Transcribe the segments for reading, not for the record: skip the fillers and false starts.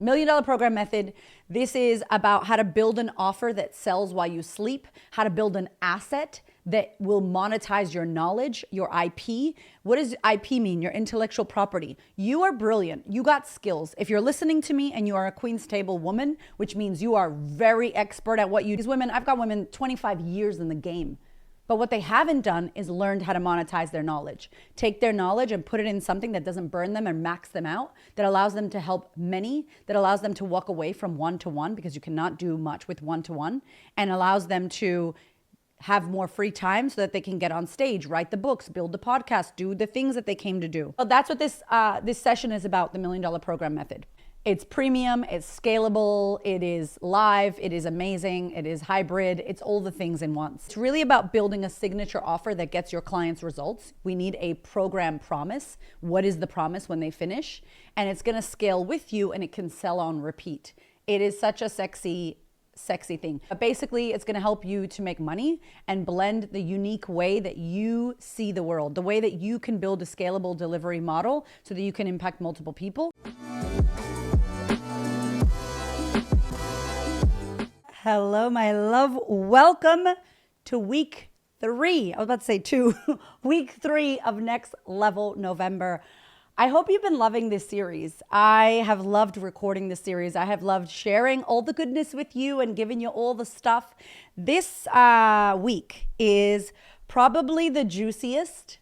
Million Dollar Program Method. This is about how to build an offer that sells while you sleep, how to build an asset that will monetize your knowledge, your IP. What does IP mean? Your intellectual property. You are brilliant. You got skills. If you're listening to me and you are a Queen's Table woman, which means you are very expert at what you do. These women, I've got women 25 years in the game. But what they haven't done is learned how to monetize their knowledge. Take their knowledge and put it in something that doesn't burn them and max them out, that allows them to help many, that allows them to walk away from one-to-one, because you cannot do much with one-to-one, and allows them to have more free time so that they can get on stage, write the books, build the podcast, do the things that they came to do. So that's what this session is about, the Million Dollar Program Method. It's premium, it's scalable, it is live, it is amazing, it is hybrid, it's all the things in once. It's really about building a signature offer that gets your clients results. We need a program promise. What is the promise when they finish? And it's gonna scale with you and it can sell on repeat. It is such a sexy thing. But basically, it's gonna help you to make money and blend the unique way that you see the world, the way that you can build a scalable delivery model so that you can impact multiple people. Hello, my love. Welcome to week 3. I was about to say 2. Week 3 of Next Level November. I hope you've been loving this series. I have loved recording this series. I have loved sharing all the goodness with you and giving you all the stuff. This week is probably the juiciest.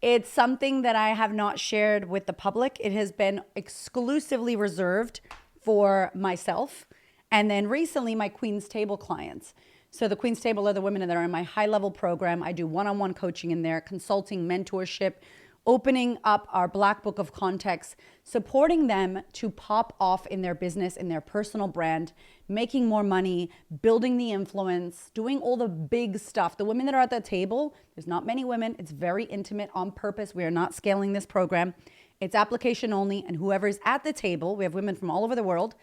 It's something that I have not shared with the public. It has been exclusively reserved for myself. And then recently, my Queen's Table clients. So the Queen's Table are the women that are in my high-level program. I do one-on-one coaching in there, consulting, mentorship, opening up our Black Book of Context, supporting them to pop off in their business, in their personal brand, making more money, building the influence, doing all the big stuff. The women that are at the table, there's not many women. It's very intimate on purpose. We are not scaling this program. It's application only. And whoever's at the table, we have women from all over the world,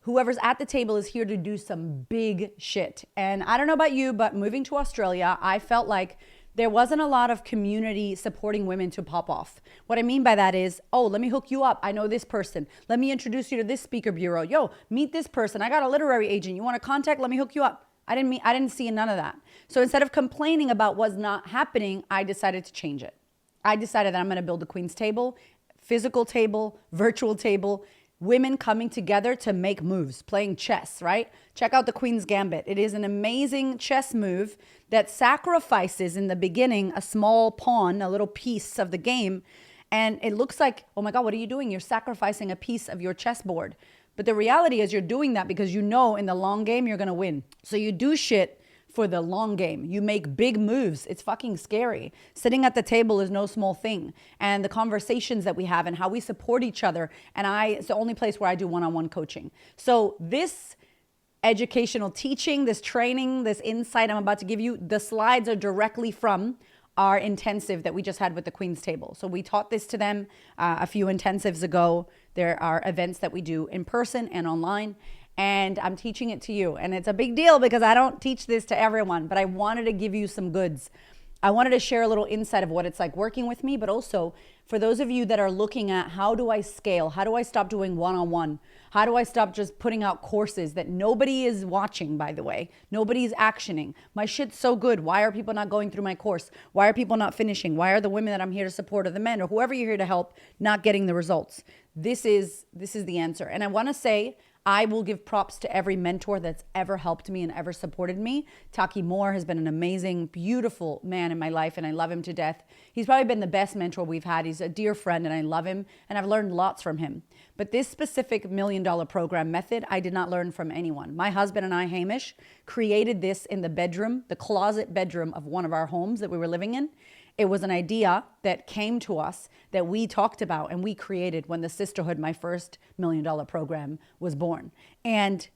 whoever's at the table is here to do some big shit. And I don't know about you, but moving to Australia, I felt like there wasn't a lot of community supporting women to pop off. What I mean by that is, oh, let me hook you up. I know this person. Let me introduce you to this speaker bureau. Yo, meet this person. I got a literary agent. You want to contact? Let me hook you up. I didn't see none of that. So instead of complaining about what's not happening, I decided to change it. I decided that I'm going to build a Queen's Table, physical table, virtual table, women coming together to make moves, playing chess, right? Check out the Queen's Gambit. It is an amazing chess move that sacrifices in the beginning a small pawn, a little piece of the game. And it looks like, oh my God, what are you doing? You're sacrificing a piece of your chessboard. But the reality is you're doing that because you know in the long game you're gonna win. So you do shit for the long game. You make big moves. It's fucking scary. Sitting at the table is no small thing. And the conversations that we have and how we support each other. And it's the only place where I do one-on-one coaching. So this educational teaching, this training, this insight I'm about to give you, the slides are directly from our intensive that we just had with the Queen's Table. So we taught this to them a few intensives ago. There are events that we do in person and online. And I'm teaching it to you. And it's a big deal because I don't teach this to everyone, but I wanted to give you some goods. I wanted to share a little insight of what it's like working with me, but also for those of you that are looking at how do I scale? How do I stop doing one-on-one? How do I stop just putting out courses that nobody is watching, by the way? Nobody's actioning. My shit's so good. Why are people not going through my course? Why are people not finishing? Why are the women that I'm here to support or the men or whoever you're here to help not getting the results? This is the answer. And I want to say, I will give props to every mentor that's ever helped me and ever supported me. Taki Moore has been an amazing, beautiful man in my life, and I love him to death. He's probably been the best mentor we've had. He's a dear friend, and I love him, and I've learned lots from him. But this specific $1 Million Program method, I did not learn from anyone. My husband and I, Hamish, created this in the bedroom, the closet bedroom of one of our homes that we were living in. It was an idea that came to us that we talked about and we created when the Sisterhood, my first $1 Million program, was born. And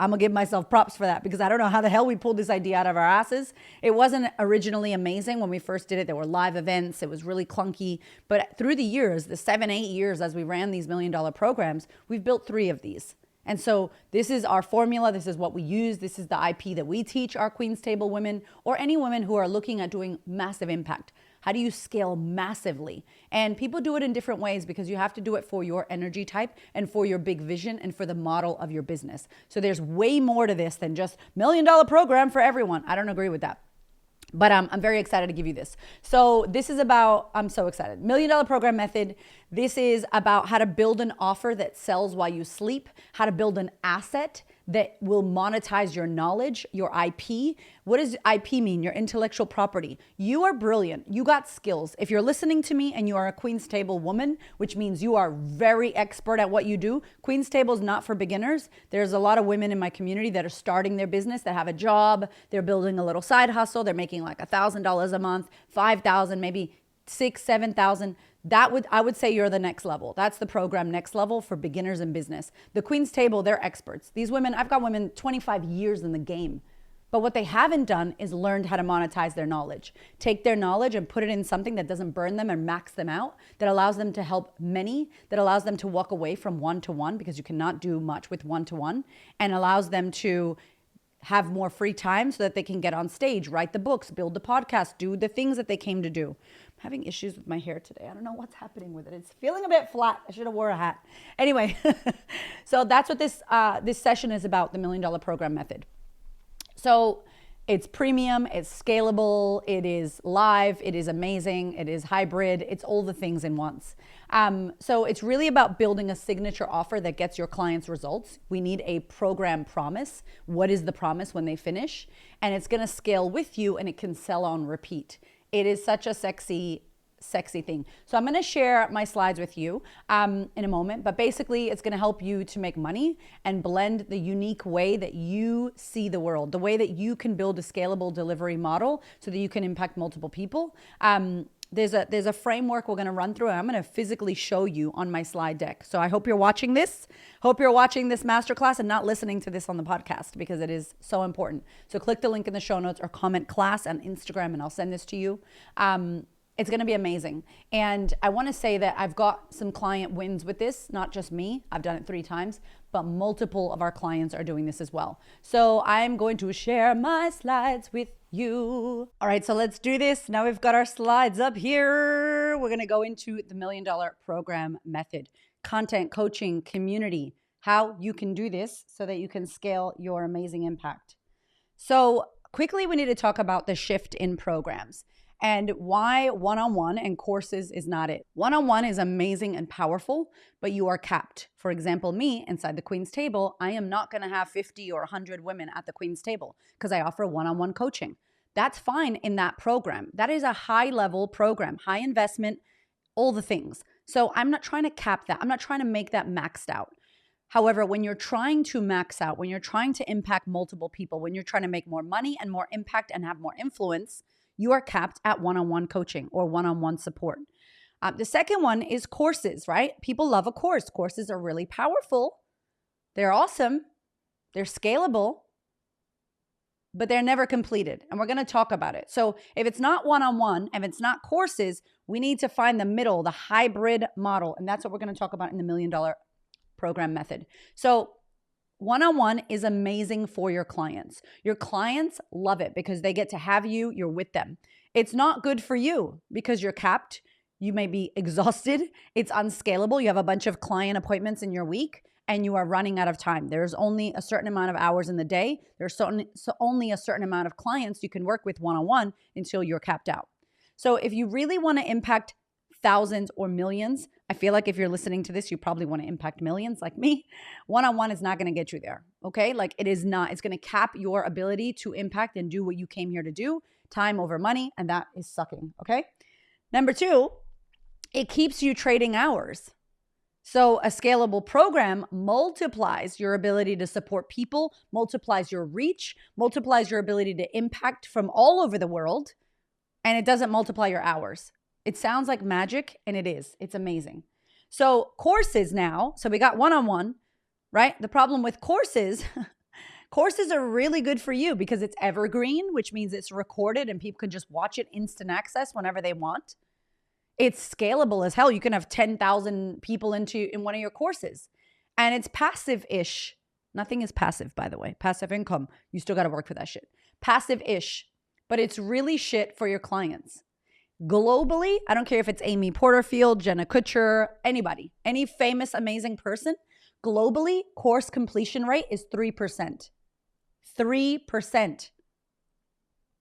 I'm gonna give myself props for that because I don't know how the hell we pulled this idea out of our asses. It wasn't originally amazing when we first did it. There were live events. It was really clunky. But through the years, the 7-8 years as we ran these $1 Million programs, we've built 3 of these. And so this is our formula. This is what we use. This is the IP that we teach our Queen's Table women or any women who are looking at doing massive impact. How do you scale massively? And people do it in different ways because you have to do it for your energy type and for your big vision and for the model of your business. So there's way more to this than just $1 million program for everyone. I don't agree with that. But I'm very excited to give you this. So this is about, I'm so excited. $1 million program method. This is about how to build an offer that sells while you sleep, how to build an asset that will monetize your knowledge, your IP. What does IP mean? Your intellectual property. You are brilliant. You got skills. If you're listening to me and you are a Queen's Table woman, which means you are very expert at what you do, Queen's Table is not for beginners. There's a lot of women in my community that are starting their business, that have a job, they're building a little side hustle, they're making like $1,000 a month, $5,000, maybe $6,000, $7,000. I would say you're the next level. That's the program Next Level for beginners in business. The Queen's Table, they're experts. These women, I've got women 25 years in the game. But what they haven't done is learned how to monetize their knowledge. Take their knowledge and put it in something that doesn't burn them and max them out, that allows them to help many, that allows them to walk away from one-to-one, because you cannot do much with one-to-one, and allows them to have more free time so that they can get on stage, write the books, build the podcast, do the things that they came to do. I'm having issues with my hair today. I don't know what's happening with it. It's feeling a bit flat. I should have wore a hat. Anyway, so that's what this session is about, the $1 Million Program Method. So it's premium, it's scalable, it is live, it is amazing, it is hybrid, it's all the things in once. So it's really about building a signature offer that gets your clients results. We need a program promise. What is the promise when they finish? And it's gonna scale with you and it can sell on repeat. It is such a sexy thing. So I'm going to share my slides with you in a moment, but basically it's going to help you to make money and blend the unique way that you see the world, the way that you can build a scalable delivery model so that you can impact multiple people. There's a framework we're going to run through, and I'm going to physically show you on my slide deck. So I hope you're watching this. Hope you're watching this masterclass and not listening to this on the podcast, because it is so important. So click the link in the show notes or comment class on Instagram and I'll send this to you. It's going to be amazing. And I want to say that I've got some client wins with this, not just me. I've done it 3 times, but multiple of our clients are doing this as well. So I'm going to share my slides with you. All right, so let's do this. Now we've got our slides up here. We're going to go into the $1 Million Program Method, content, coaching, community, how you can do this so that you can scale your amazing impact. So quickly, we need to talk about the shift in programs and why one-on-one and courses is not it. One-on-one is amazing and powerful, but you are capped. For example, me inside the Queen's Table, I am not going to have 50 or 100 women at the Queen's Table because I offer one-on-one coaching. That's fine in that program. That is a high-level program, high investment, all the things. So I'm not trying to cap that. I'm not trying to make that maxed out. However, when you're trying to max out, when you're trying to impact multiple people, when you're trying to make more money and more impact and have more influence, you are capped at one-on-one coaching or one-on-one support. The second one is courses, right? People love a course. Courses are really powerful. They're awesome. They're scalable, but they're never completed. And we're going to talk about it. So if it's not one-on-one, if it's not courses, we need to find the middle, the hybrid model. And that's what we're going to talk about in the $1 Million Program Method. So one-on-one is amazing for your clients. Your clients love it because they get to have you, you're with them. It's not good for you because you're capped. You may be exhausted. It's unscalable. You have a bunch of client appointments in your week and you are running out of time. There's only a certain amount of hours in the day. There's only a certain amount of clients you can work with one-on-one until you're capped out. So if you really want to impact thousands or millions, I feel like if you're listening to this, you probably want to impact millions like me. One-on-one is not going to get you there, okay? Like it is not. It's going to cap your ability to impact and do what you came here to do, time over money, and that is sucking, okay? Number 2, it keeps you trading hours. So a scalable program multiplies your ability to support people, multiplies your reach, multiplies your ability to impact from all over the world, and it doesn't multiply your hours. It sounds like magic, and it is. It's amazing. So courses now, so we got one-on-one, right? The problem with courses, courses are really good for you because it's evergreen, which means it's recorded and people can just watch it instant access whenever they want. It's scalable as hell. You can have 10,000 people in one of your courses. And it's passive-ish. Nothing is passive, by the way. Passive income. You still got to work for that shit. Passive-ish. But it's really shit for your clients. Globally, I don't care if it's Amy Porterfield, Jenna Kutcher, anybody, any famous, amazing person, globally, course completion rate is 3%. 3%.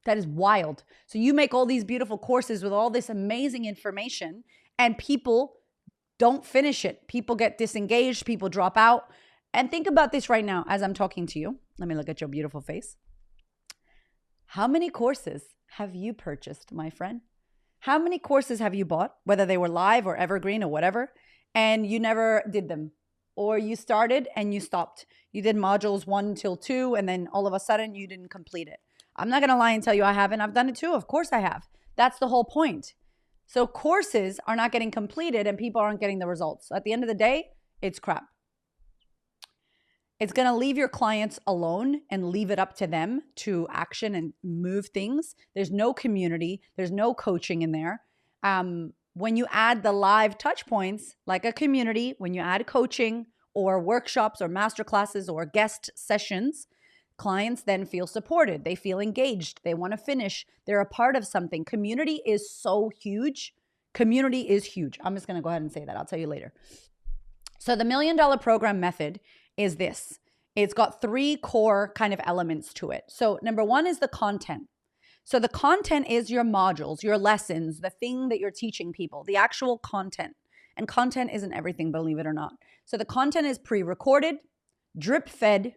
That is wild. So you make all these beautiful courses with all this amazing information and people don't finish it. People get disengaged, people drop out. And think about this right now as I'm talking to you. Let me look at your beautiful face. How many courses have you purchased, my friend? How many courses have you bought, whether they were live or evergreen or whatever, and you never did them? Or you started and you stopped. You did modules 1 till 2, and then all of a sudden you didn't complete it. I'm not going to lie and tell you I haven't. I've done it too. Of course I have. That's the whole point. So courses are not getting completed and people aren't getting the results. So at the end of the day, it's crap. It's going to leave your clients alone and leave it up to them to action and move things. There's no community. There's no coaching in there. When you add the live touch points, like a community, when you add coaching or workshops or masterclasses or guest sessions, clients then feel supported. They feel engaged. They want to finish. They're a part of something. Community is so huge. Community is huge. I'm just going to go ahead and say that. I'll tell you later. So the $1 Million Program method is this. It's got 3 core kind of elements to it. So number 1 is the content. So the content is your modules, your lessons, the thing that you're teaching people, the actual content. And content isn't everything, believe it or not. So the content is pre-recorded, drip-fed,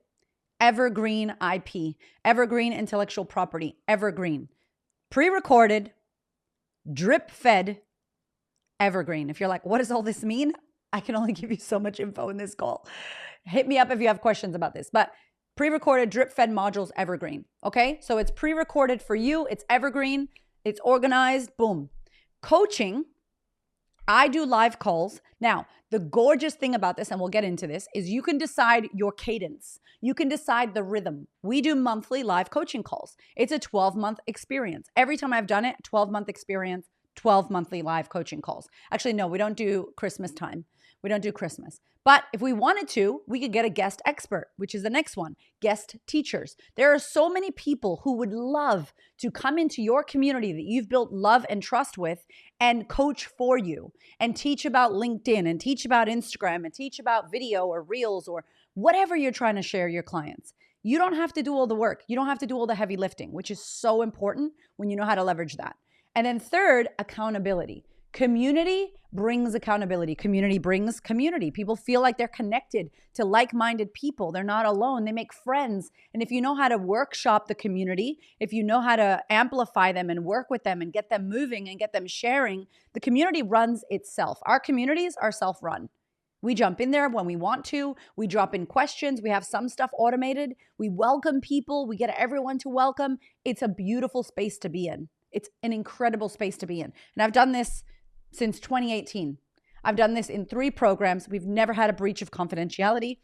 evergreen IP, evergreen intellectual property, evergreen, pre-recorded, drip-fed, evergreen. If you're like, what does all this mean? I can only give you so much info in this call. Hit me up if you have questions about this. But pre-recorded, drip-fed modules, evergreen. Okay? So it's pre-recorded for you. It's evergreen. It's organized. Boom. Coaching, I do live calls. Now, the gorgeous thing about this, and we'll get into this, is you can decide your cadence. You can decide the rhythm. We do monthly live coaching calls. It's a 12-month experience. Every time I've done it, 12-month experience, 12 monthly live coaching calls. Actually, no, we don't do Christmas time. We don't do Christmas. But if we wanted to, we could get a guest expert, which is the next one, guest teachers. There are so many people who would love to come into your community that you've built love and trust with and coach for you and teach about LinkedIn and teach about Instagram and teach about video or reels or whatever you're trying to share your clients. You don't have to do all the work. You don't have to do all the heavy lifting, which is so important when you know how to leverage that. And then third, accountability. Community brings accountability. Community brings community. People feel like they're connected to like-minded people. They're not alone. They make friends. And if you know how to workshop the community, if you know how to amplify them and work with them and get them moving and get them sharing, the community runs itself. Our communities are self-run. We jump in there when we want to. We drop in questions. We have some stuff automated. We welcome people. We get everyone to welcome. It's a beautiful space to be in. It's an incredible space to be in. And I've done this since 2018. I've done this in 3 programs. We've never had a breach of confidentiality.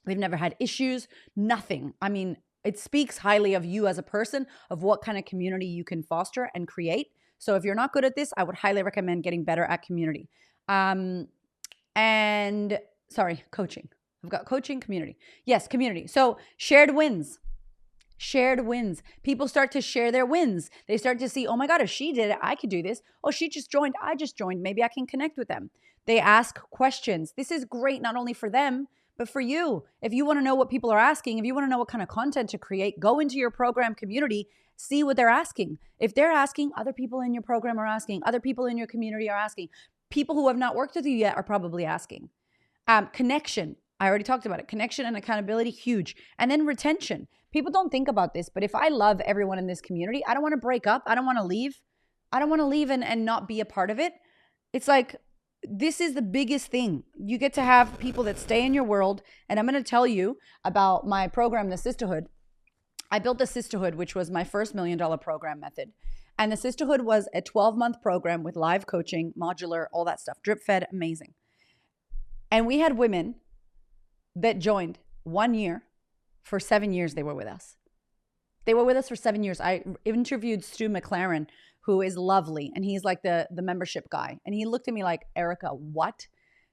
We've never had issues, nothing. I mean, it speaks highly of you as a person, of what kind of community you can foster and create. So if you're not good at this, I would highly recommend getting better at community. Coaching. I've got coaching, community. Yes, community. So shared wins. Shared wins. People start to share their wins. They start to see, oh my God, if she did it, I could do this. Oh, she just joined. I just joined. Maybe I can connect with them. They ask questions. This is great, not only for them, but for you. If you want to know what people are asking, if you want to know what kind of content to create, go into your program community, see what they're asking. If they're asking, other people in your program are asking, other people in your community are asking. People who have not worked with you yet are probably asking. Connection. I already talked about it. Connection and accountability, huge. And then retention. People don't think about this, but if I love everyone in this community, I don't want to break up. I don't want to leave. I don't want to leave and not be a part of it. It's like, this is the biggest thing. You get to have people that stay in your world. And I'm going to tell you about my program, the Sisterhood. I built the Sisterhood, which was my first $1 Million Program method. And the Sisterhood was a 12-month program with live coaching, modular, all that stuff, drip fed, amazing. And we had women that joined 1 year. For 7 years, they were with us. They were with us for 7 years. I interviewed Stu McLaren, who is lovely, and he's like the membership guy. And he looked at me like, Erika, what?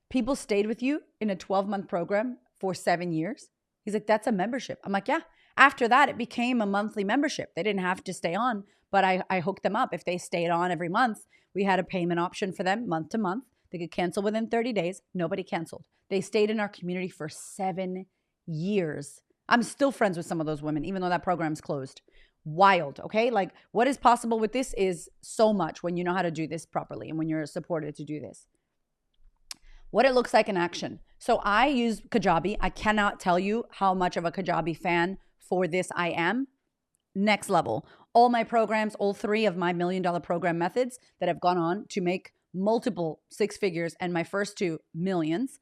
People stayed with you in a 12-month program for 7 years? He's like, that's a membership. I'm like, yeah. After that, it became a monthly membership. They didn't have to stay on, but I hooked them up. If they stayed on every month, we had a payment option for them month to month. They could cancel within 30 days. Nobody canceled. They stayed in our community for 7 years. I'm still friends with some of those women, even though that program's closed. Wild, okay? Like, what is possible with this is so much when you know how to do this properly and when you're supported to do this. What it looks like in action. So I use Kajabi. I cannot tell you how much of a Kajabi fan for this I am. Next level. All my programs, all 3 of my $1 million program methods that have gone on to make multiple 6 figures and my first 2 millions.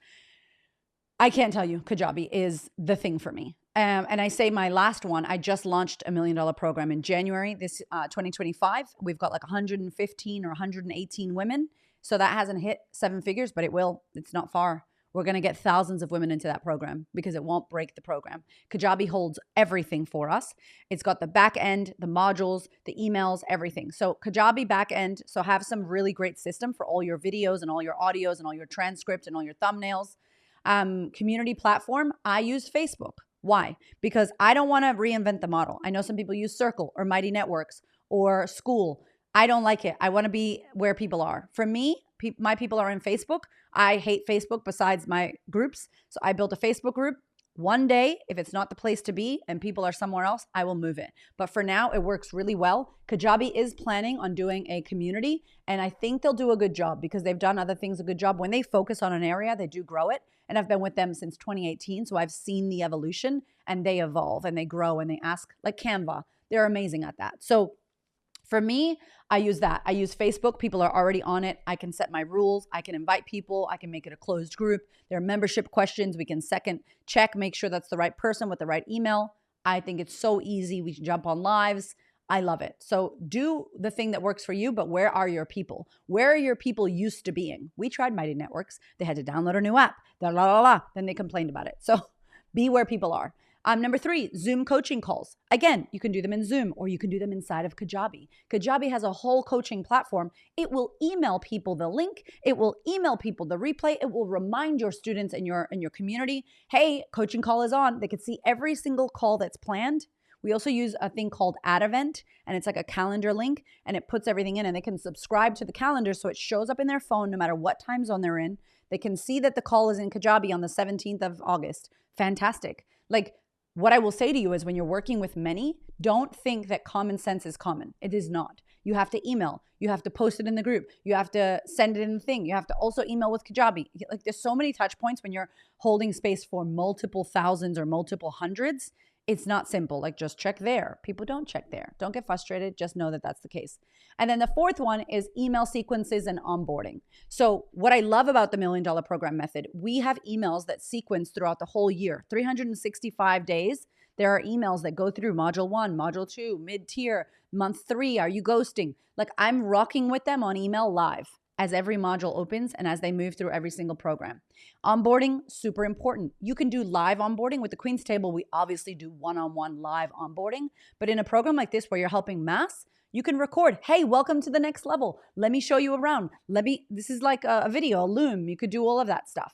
I can't tell you, Kajabi is the thing for me. And I say my last one, I just launched a $1 million program in January, this 2025. We've got like 115 or 118 women. So that hasn't hit 7 figures, but it will. It's not far. We're going to get thousands of women into that program because it won't break the program. Kajabi holds everything for us. It's got the back end, the modules, the emails, everything. So Kajabi back end. So have some really great system for all your videos and all your audios and all your transcripts and all your thumbnails. Community platform, I use Facebook. Why? Because I don't want to reinvent the model. I know some people use Circle or Mighty Networks or School. I don't like it. I want to be where people are. For me, my people are in Facebook. I hate Facebook besides my groups. So I built a Facebook group. One day, if it's not the place to be and people are somewhere else, I will move it. But for now, it works really well. Kajabi is planning on doing a community, and I think they'll do a good job because they've done other things a good job. When they focus on an area, they do grow it. And I've been with them since 2018, so I've seen the evolution, and they evolve and they grow and they ask, like Canva. They're amazing at that. So for me, I use that. I use Facebook. People are already on it. I can set my rules. I can invite people. I can make it a closed group. There are membership questions. We can second check, make sure that's the right person with the right email. I think it's so easy. We can jump on lives. I love it. So do the thing that works for you, but where are your people? Where are your people used to being? We tried Mighty Networks. They had to download a new app. Then they complained about it. So be where people are. Number 3, Zoom coaching calls. Again, you can do them in Zoom or you can do them inside of Kajabi. Kajabi has a whole coaching platform. It will email people the link. It will email people the replay. It will remind your students in your community, hey, coaching call is on. They can see every single call that's planned. We also use a thing called Add Event, and it's like a calendar link, and it puts everything in, and they can subscribe to the calendar so it shows up in their phone no matter what time zone they're in. They can see that the call is in Kajabi on the 17th of August. Fantastic. Like, what I will say to you is when you're working with many, don't think that common sense is common. It is not. You have to email. You have to post it in the group. You have to send it in the thing. You have to also email with Kajabi. Like, there's so many touch points when you're holding space for multiple thousands or multiple hundreds. It's not simple. Like, just check there. People don't check there. Don't get frustrated. Just know that that's the case. And then the 4th one is email sequences and onboarding. So what I love about the $1 million program method, we have emails that sequence throughout the whole year, 365 days. There are emails that go through module 1, module 2, mid-tier, month 3. Are you ghosting? Like, I'm rocking with them on email live as every module opens and as they move through every single program. Onboarding, super important. You can do live onboarding. With the Queen's Table, we obviously do one-on-one live onboarding. But in a program like this where you're helping mass, you can record, hey, welcome to the next level. Let me show you around. This is like a video, a Loom. You could do all of that stuff.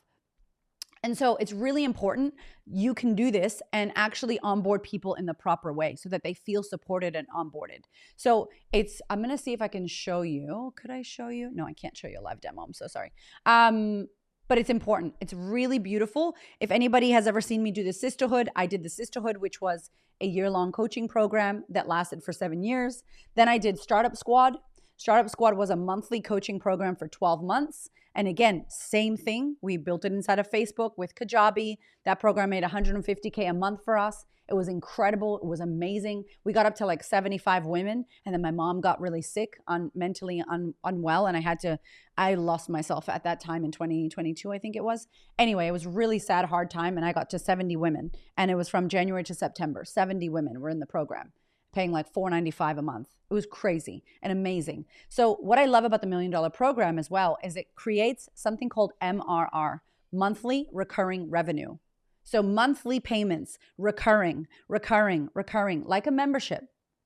And so it's really important you can do this and actually onboard people in the proper way so that they feel supported and onboarded. So I'm going to see if I can show you. Could I show you? No, I can't show you a live demo. I'm so sorry. But it's important. It's really beautiful. If anybody has ever seen me do the Sisterhood, I did the Sisterhood, which was a year-long coaching program that lasted for 7 years. Then I did Startup Squad. Startup Squad was a monthly coaching program for 12 months. And again, same thing. We built it inside of Facebook with Kajabi. That program made $150K a month for us. It was incredible. It was amazing. We got up to like 75 women. And then my mom got really sick, mentally unwell. And I lost myself at that time in 2022, I think it was. Anyway, it was a really sad, hard time. And I got to 70 women. And it was from January to September. 70 women were in the program, paying like $495 a month. It was crazy and amazing. So what I love about the $1 million program as well is it creates something called MRR, monthly recurring revenue. So monthly payments, recurring, like a membership.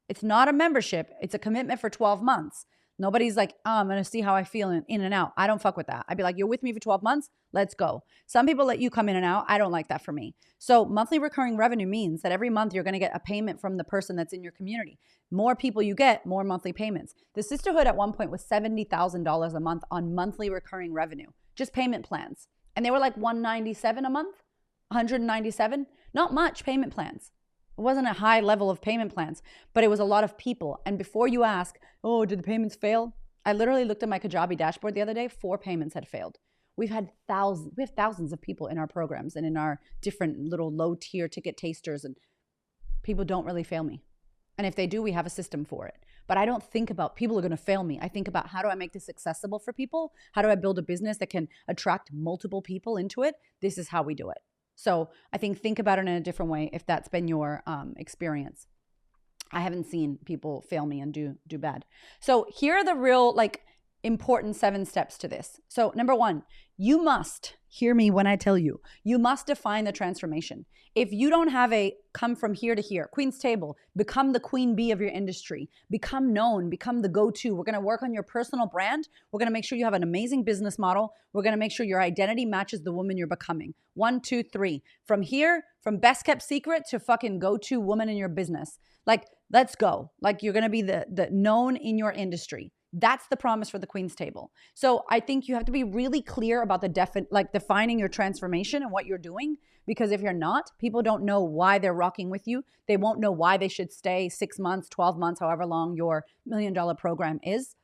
It's not a membership. It's a commitment for 12 months. Nobody's like, oh, I'm going to see how I feel in and out. I don't fuck with that. I'd be like, you're with me for 12 months. Let's go. Some people let you come in and out. I don't like that for me. So monthly recurring revenue means that every month you're going to get a payment from the person that's in your community. More people you get, more monthly payments. The sisterhood at one point was $70,000 a month on monthly recurring revenue, just payment plans. And they were like $197 a month, $197. Not much payment plans. It wasn't a high level of payment plans, but it was a lot of people. And before you ask, oh, did the payments fail? I literally looked at my Kajabi dashboard the other day. 4 payments had failed. We have thousands of people in our programs and in our different little low tier ticket tasters, and people don't really fail me. And if they do, we have a system for it. But I don't think about people are going to fail me. I think about, how do I make this accessible for people? How do I build a business that can attract multiple people into it? This is how we do it. So I think about it in a different way if that's been your experience. I haven't seen people fail me and do bad. So here are the real important 7 steps to this. So number 1, you must hear me when I tell you, you must define the transformation. If you don't have a come from here to here, Queen's Table, become the queen bee of your industry, become known, become the go-to. We're going to work on your personal brand. We're going to make sure you have an amazing business model. We're going to make sure your identity matches the woman you're becoming. 1, 2, 3. From here, from best kept secret to fucking go-to woman in your business. Let's go. You're going to be the known in your industry. That's the promise for the Queen's Table. So I think you have to be really clear about defining your transformation and what you're doing. Because if you're not, people don't know why they're rocking with you. They won't know why they should stay 6 months, 12 months, however long your $1 million program is.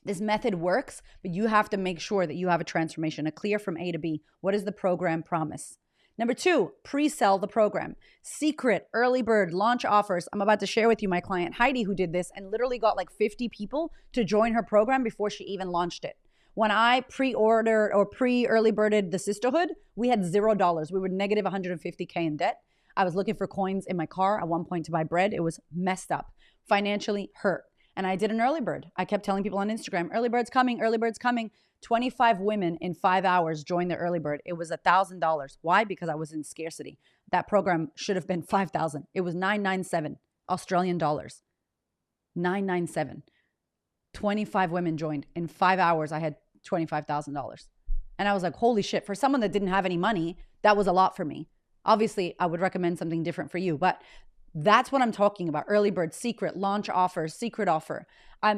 This method works, but you have to make sure that you have a transformation, a clear from A to B. What is the program promise? Number 2, pre-sell the program. Secret, early bird, launch offers. I'm about to share with you my client Heidi, who did this and literally got 50 people to join her program before she even launched it. When I pre-ordered or pre-early birded the sisterhood, we had $0. We were negative 150K in debt. I was looking for coins in my car at one point to buy bread. It was messed up, financially hurt. And I did an early bird. I kept telling people on Instagram, early bird's coming, early bird's coming. 25 women in 5 hours joined the early bird. It was $1,000. Why? Because I was in scarcity. That program should have been 5,000. It was 997 Australian dollars. 997. 25 women joined. In 5 hours, I had $25,000. And I was like, holy shit, for someone that didn't have any money, that was a lot for me. Obviously, I would recommend something different for you, but that's what I'm talking about. Early bird, secret, launch offers, secret offer.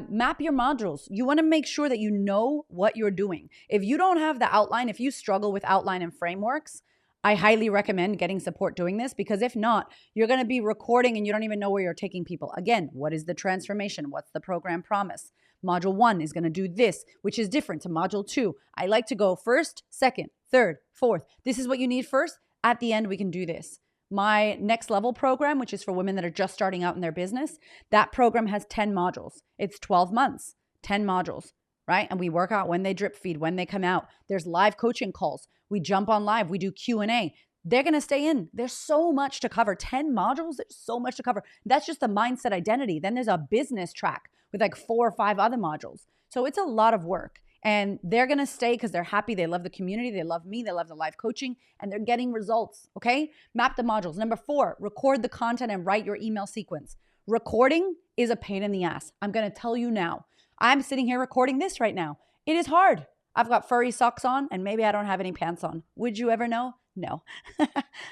Map your modules. You want to make sure that you know what you're doing. If you don't have the outline, if you struggle with outline and frameworks, I highly recommend getting support doing this, because if not, you're going to be recording and you don't even know where you're taking people. Again, what is the transformation? What's the program promise? Module 1 is going to do this, which is different to module 2. I like to go first, second, third, fourth. This is what you need first. At the end, we can do this. My next level program, which is for women that are just starting out in their business, that program has 10 modules. It's 12 months, 10 modules, right? And we work out when they drip feed, when they come out. There's live coaching calls. We jump on live. We do Q&A. They're going to stay in. There's so much to cover. 10 modules, there's so much to cover. That's just the mindset identity. Then there's a business track with 4 or 5 other modules. So it's a lot of work. And they're going to stay because they're happy. They love the community. They love me. They love the live coaching, and they're getting results. Okay. Map the modules. Number 4, record the content and write your email sequence. Recording is a pain in the ass. I'm going to tell you now. I'm sitting here recording this right now. It is hard. I've got furry socks on and maybe I don't have any pants on. Would you ever know? No.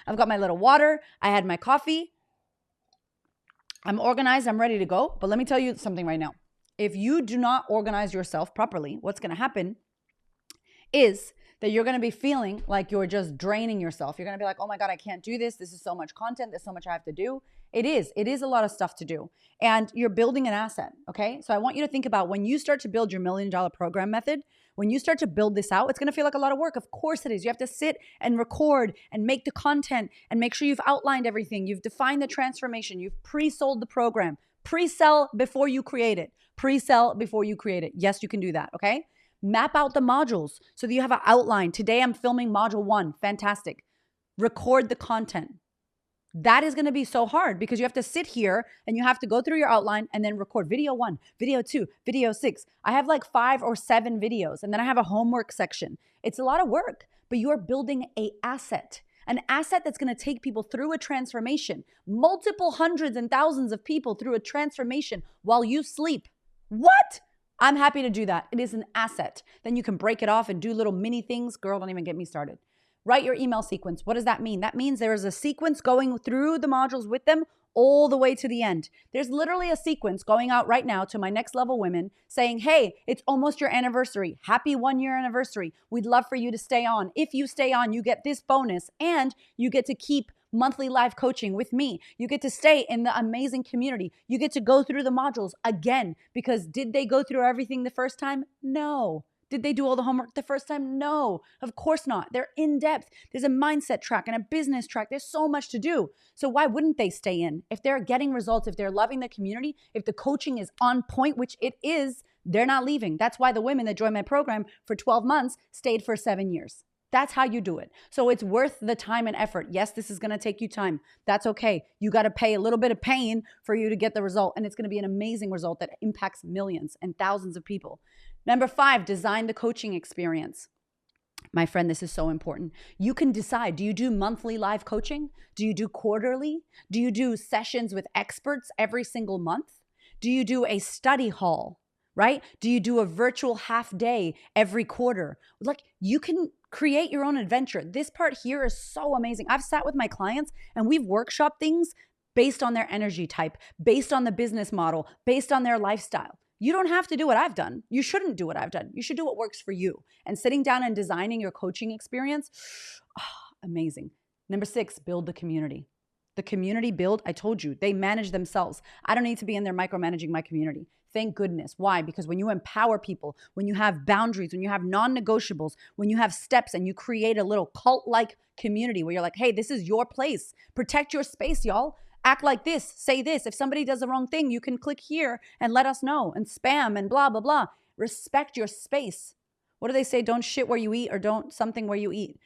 I've got my little water. I had my coffee. I'm organized. I'm ready to go. But let me tell you something right now. If you do not organize yourself properly, what's going to happen is that you're going to be feeling like you're just draining yourself. You're going to be like, oh my God, I can't do this. This is so much content. There's so much I have to do. It is a lot of stuff to do. And you're building an asset, okay? So I want you to think about when you start to build your $1 million program method, when you start to build this out, it's going to feel like a lot of work. Of course it is. You have to sit and record and make the content and make sure you've outlined everything. You've defined the transformation. You've pre-sold the program. Pre-sell before you create it. Pre-sell before you create it. Yes, you can do that, okay? Map out the modules so that you have an outline. Today I'm filming module 1. Fantastic. Record the content. That is going to be so hard because you have to sit here and you have to go through your outline and then record video 1, video 2, video 6. I have 5 or 7 videos, and then I have a homework section. It's a lot of work, but you are building an asset that's going to take people through a transformation, multiple hundreds and thousands of people through a transformation while you sleep. What? I'm happy to do that. It is an asset. Then you can break it off and do little mini things. Girl, don't even get me started. Write your email sequence. What does that mean? That means there is a sequence going through the modules with them all the way to the end. There's literally a sequence going out right now to my next level women saying, hey, it's almost your anniversary. Happy 1-year anniversary. We'd love for you to stay on. If you stay on, you get this bonus and you get to keep monthly live coaching with me. You get to stay in the amazing community. You get to go through the modules again, because did they go through everything the first time? No. Did they do all the homework the first time? No, of course not. They're in depth. There's a mindset track and a business track. There's so much to do. So why wouldn't they stay in? If they're getting results, if they're loving the community, if the coaching is on point, which it is, they're not leaving. That's why the women that joined my program for 12 months stayed for 7 years. That's how you do it. So it's worth the time and effort. Yes, this is going to take you time. That's okay. You got to pay a little bit of pain for you to get the result. And it's going to be an amazing result that impacts millions and thousands of people. Number 5, design the coaching experience. My friend, this is so important. You can decide, do you do monthly live coaching? Do you do quarterly? Do you do sessions with experts every single month? Do you do a study hall, right? Do you do a virtual half day every quarter? Like, you can create your own adventure. This part here is so amazing. I've sat with my clients and we've workshopped things based on their energy type, based on the business model, based on their lifestyle. You don't have to do what I've done. You shouldn't do what I've done. You should do what works for you. And sitting down and designing your coaching experience, amazing. Number 6, build the community. The community build, I told you, they manage themselves. I don't need to be in there micromanaging my community. Thank goodness. Why? Because when you empower people, when you have boundaries, when you have non-negotiables, when you have steps and you create a little cult-like community where you're like, hey, this is your place. Protect your space, y'all. Act like this, say this. If somebody does the wrong thing, you can click here and let us know, and spam and blah, blah, blah. Respect your space. What do they say? Don't shit where you eat, or don't something where you eat.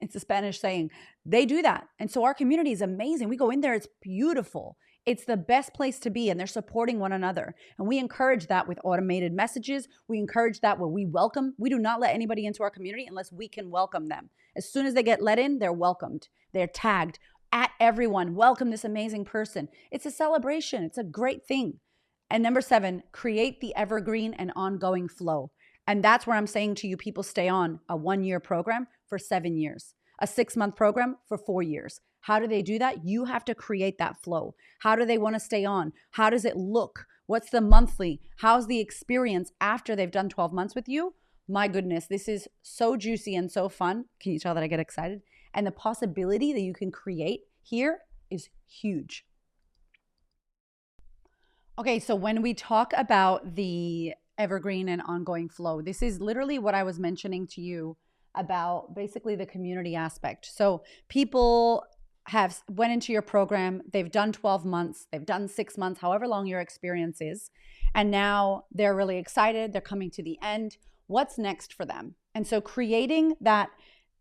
It's a Spanish saying. They do that. And so our community is amazing. We go in there, it's beautiful. It's the best place to be, and they're supporting one another. And we encourage that with automated messages. We encourage that where we welcome. We do not let anybody into our community unless we can welcome them. As soon as they get let in, they're welcomed. They're tagged. At everyone, welcome this amazing person. It's a celebration. It's a great thing. And number 7, create the evergreen and ongoing flow. And that's where I'm saying to you, people stay on a 1-year program for 7 years, a 6-month program for 4 years. How do they do that? You have to create that flow. How do they want to stay on? How does it look? What's the monthly? How's the experience after they've done 12 months with you? My goodness, this is so juicy and so fun. Can you tell that I get excited? And the possibility that you can create here is huge. Okay, so when we talk about the evergreen and ongoing flow, this is literally what I was mentioning to you about basically the community aspect. So people have went into your program, they've done 12 months, they've done 6 months, however long your experience is, and now they're really excited, they're coming to the end. What's next for them? And so creating that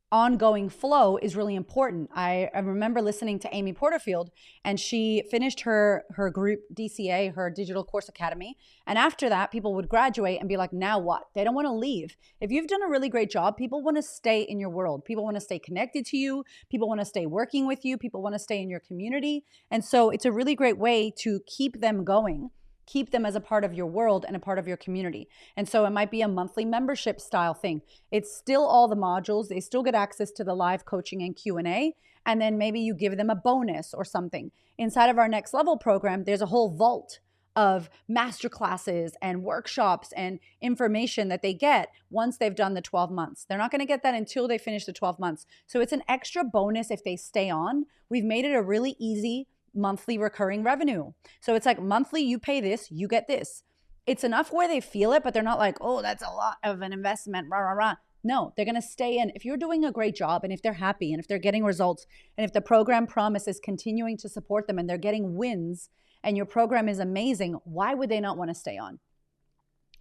ongoing flow is really important. I remember listening to Amy Porterfield, and she finished her group DCA, her Digital Course Academy. And after that, people would graduate and be like, now what? They don't want to leave. If you've done a really great job, people want to stay in your world. People want to stay connected to you. People want to stay working with you. People want to stay in your community. And so it's a really great way to keep them going. Keep them as a part of your world and a part of your community. And so it might be a monthly membership style thing. It's still all the modules. They still get access to the live coaching and Q&A. And then maybe you give them a bonus or something. Inside of our next level program, there's a whole vault of masterclasses and workshops and information that they get once they've done the 12 months. They're not going to get that until they finish the 12 months. So it's an extra bonus if they stay on. We've made it a really easy monthly recurring revenue. So it's like monthly, you pay this, you get this. It's enough where they feel it, but they're not like, oh, that's a lot of an investment, rah, rah, rah. No, they're going to stay in. If you're doing a great job and if they're happy and if they're getting results and if the program promises continuing to support them and they're getting wins and your program is amazing, why would they not want to stay on?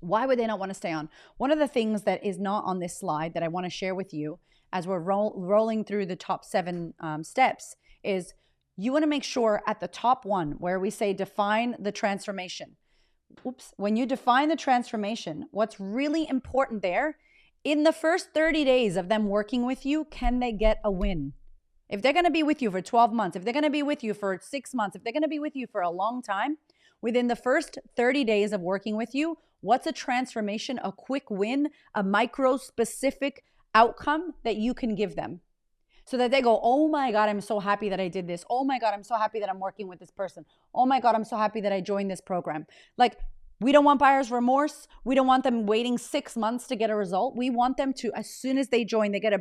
Why would they not want to stay on? One of the things that is not on this slide that I want to share with you as we're rolling through the top 7 steps is you want to make sure at the top one where we say define the transformation. When you define the transformation, what's really important there, in the first 30 days of them working with you, can they get a win? If they're going to be with you for 12 months, if they're going to be with you for 6 months, if they're going to be with you for a long time, within the first 30 days of working with you, What's a transformation, a quick win, a micro specific outcome that you can give them? So that they go, oh my God, I'm so happy that I did this. Oh my God, I'm so happy that I'm working with this person. Oh my God, I'm so happy that I joined this program. Like, we don't want buyer's remorse. We don't want them waiting 6 months to get a result. We want them to, as soon as they join, they get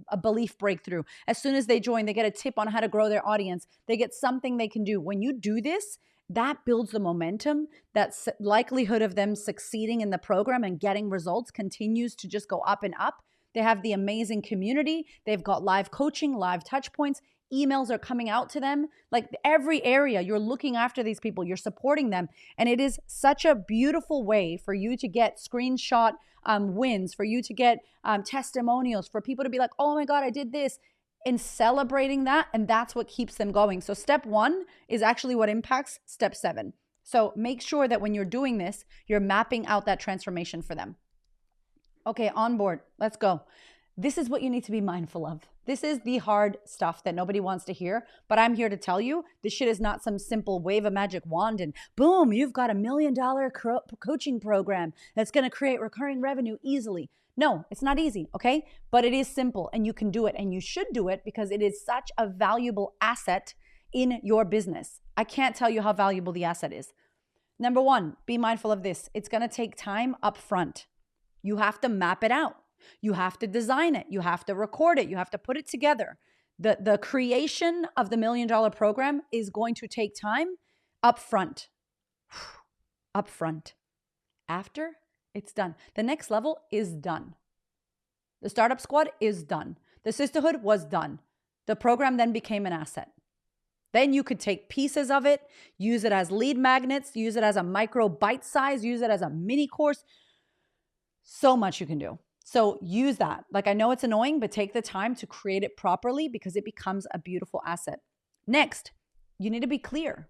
a belief breakthrough. As soon as they join, they get a tip on how to grow their audience. They get something they can do. When you do this, that builds the momentum. That likelihood of them succeeding in the program and getting results continues to just go up and up. They have the amazing community. They've got live coaching, live touch points. Emails are coming out to them. Like, every area, you're looking after these people. You're supporting them. And it is such a beautiful way for you to get screenshot wins, for you to get testimonials, for people to be like, oh my God, I did this, and celebrating that. And that's what keeps them going. So step 1 is actually what impacts step 7. So make sure that when you're doing this, you're mapping out that transformation for them. Okay, on board. Let's go. This is what you need to be mindful of. This is the hard stuff that nobody wants to hear, but I'm here to tell you this shit is not some simple wave a magic wand and boom, you've got $1 million coaching program that's going to create recurring revenue easily. No, it's not easy, okay? But it is simple and you can do it, and you should do it because it is such a valuable asset in your business. I can't tell you how valuable the asset is. Number 1, be mindful of this. It's going to take time up front. You have to map it out. You have to design it. You have to record it. You have to put it together. The creation of the $1 million program is going to take time up front. Up front. After, it's done. The next level is done. The startup squad is done. The sisterhood was done. The program then became an asset. Then you could take pieces of it, use it as lead magnets, use it as a micro bite size, use it as a mini course. So much you can do. So use that. Like, I know it's annoying, but take the time to create it properly because it becomes a beautiful asset. Next, you need to be clear.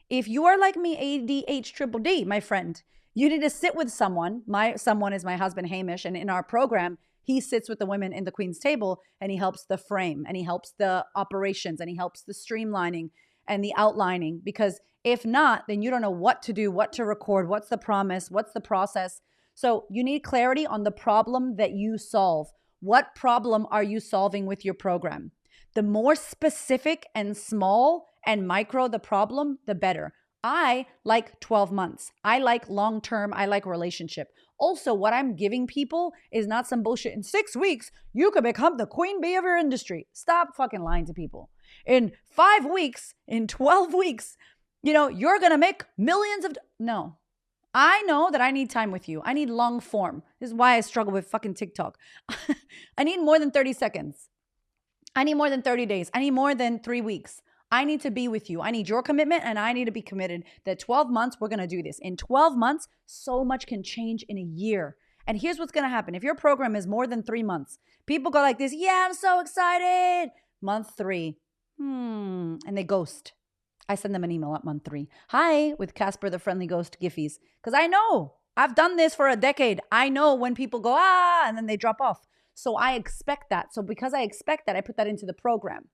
If you are like me, ADHDD, my friend, you need to sit with someone. Someone is my husband, Hamish. And in our program, he sits with the women in the Queen's Table and he helps the frame and he helps the operations and he helps the streamlining and the outlining. Because if not, then you don't know what to do, what to record, what's the promise, what's the process. So you need clarity on the problem that you solve. What problem are you solving with your program? The more specific and small and micro the problem, the better. I like 12 months. I like long-term. I like relationship. Also, what I'm giving people is not some bullshit. In 6 weeks, you could become the queen bee of your industry. Stop fucking lying to people. In 5 weeks, in 12 weeks, you're going to make millions of... No. I know that I need time with you. I need long form. This is why I struggle with fucking TikTok. I need more than 30 seconds. I need more than 30 days. I need more than 3 weeks. I need to be with you. I need your commitment and I need to be committed that 12 months, we're going to do this. In 12 months, so much can change in a year. And here's what's going to happen. If your program is more than 3 months, people go like this, yeah, I'm so excited. Month 3, and they ghost. I send them an email at month 3. Hi, with Casper the Friendly Ghost Giphies. Because I know, I've done this for a decade. I know when people go, and then they drop off. So I expect that. So because I expect that, I put that into the program.